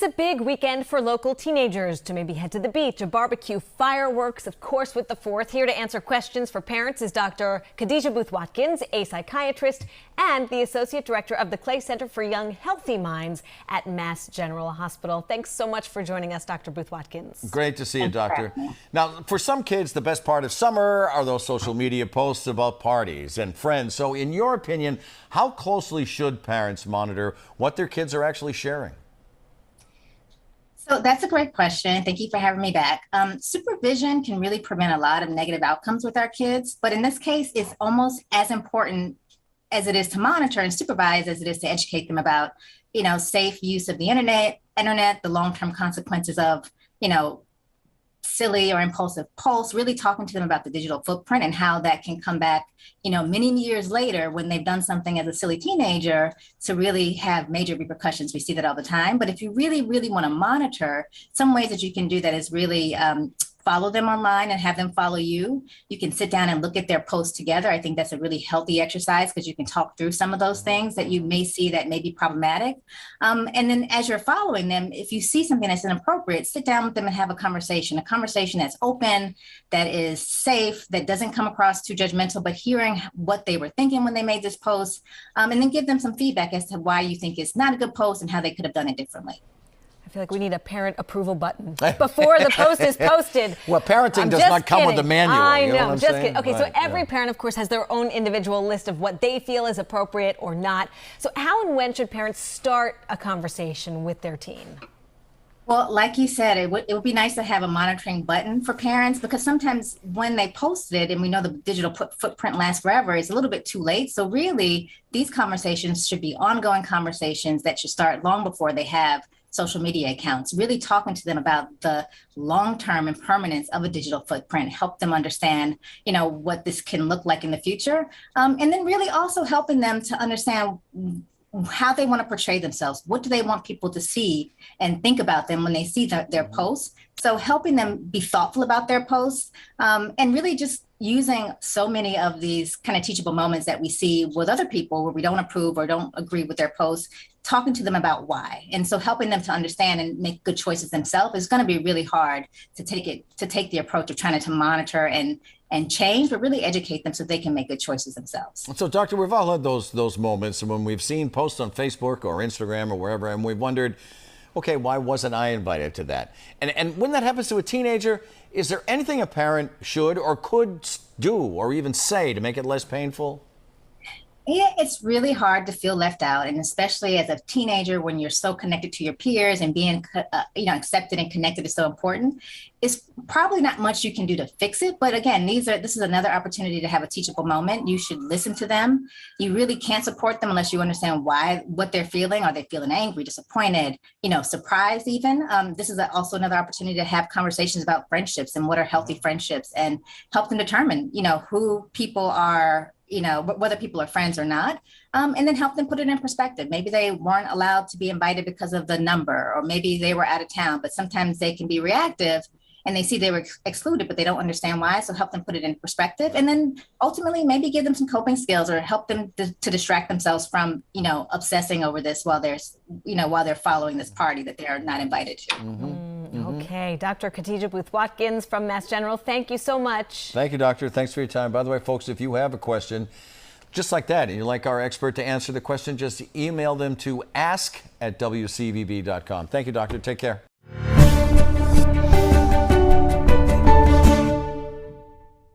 is a big weekend for local teenagers to maybe head to the beach, a barbecue, fireworks, of course, with the 4th. Here to answer questions for parents is Dr. Khadijah Booth Watkins, a psychiatrist and the Associate Director of the Clay Center for Young Healthy Minds at Mass General Hospital. Thanks so much for joining us, Dr. Booth Watkins. Great to see you, Doctor. Now, for some kids, the best part of summer are those social media posts about parties and friends. So in your opinion, how closely should parents monitor what their kids are actually sharing? So that's a great question. Thank you for having me back. Supervision can really prevent a lot of negative outcomes with our kids, but in this case, it's almost as important as it is to monitor and supervise as it is to educate them about, safe use of the internet, the long-term consequences of, silly or impulsive posts, really talking to them about the digital footprint and how that can come back, many years later when they've done something as a silly teenager to really have major repercussions. We see that all the time. But if you really, really want to monitor, some ways that you can do that is really follow them online and have them follow you. You can sit down and look at their posts together. I think that's a really healthy exercise because you can talk through some of those things that you may see that may be problematic. And then as you're following them, if you see something that's inappropriate, sit down with them and have a conversation that's open, that is safe, that doesn't come across too judgmental, but hearing what they were thinking when they made this post, and then give them some feedback as to why you think it's not a good post and how they could have done it differently. I feel like we need a parent approval button before the post is posted. Well, parenting does not come with a manual. I know, you know what I'm just saying? kidding. Okay, right, so every parent, of course, has their own individual list of what they feel is appropriate or not. So how and when should parents start a conversation with their teen? Well, like you said, it would be nice to have a monitoring button for parents because sometimes when they post it and we know the digital footprint lasts forever, it's a little bit too late. So really, these conversations should be ongoing conversations that should start long before they have social media accounts, really talking to them about the long-term impermanence of a digital footprint, help them understand, what this can look like in the future. And then really also helping them to understand how they want to portray themselves. What do they want people to see and think about them when they see their posts? So helping them be thoughtful about their posts and really just using so many of these kind of teachable moments that we see with other people where we don't approve or don't agree with their posts, talking to them about why. And so helping them to understand and make good choices themselves is going to be really hard to take the approach of trying to monitor and change, but really educate them so they can make good choices themselves. So, Doctor, we've all had those moments when we've seen posts on Facebook or Instagram or wherever, and we've wondered, okay, why wasn't I invited to that? And when that happens to a teenager, is there anything a parent should or could do or even say to make it less painful? Yeah, it's really hard to feel left out. And especially as a teenager, when you're so connected to your peers and being, accepted and connected is so important. It's probably not much you can do to fix it. But again, this is another opportunity to have a teachable moment. You should listen to them. You really can't support them unless you understand what they're feeling. Are they feeling angry, disappointed, surprised even? This is also another opportunity to have conversations about friendships and what are healthy friendships and help them determine, who people are, whether people are friends or not, and then help them put it in perspective. Maybe they weren't allowed to be invited because of the number, or maybe they were out of town, but sometimes they can be reactive and they see they were excluded, but they don't understand why. So help them put it in perspective. And then ultimately maybe give them some coping skills or help them to distract themselves from, obsessing over this while they're following this party that they are not invited to. Okay, Dr. Khadijah Booth Watkins from Mass General, thank you so much. Thank you, Doctor. Thanks for your time. By the way, folks, if you have a question just like that and you'd like our expert to answer the question, just email them to ask@wcvb.com. Thank you, Doctor. Take care.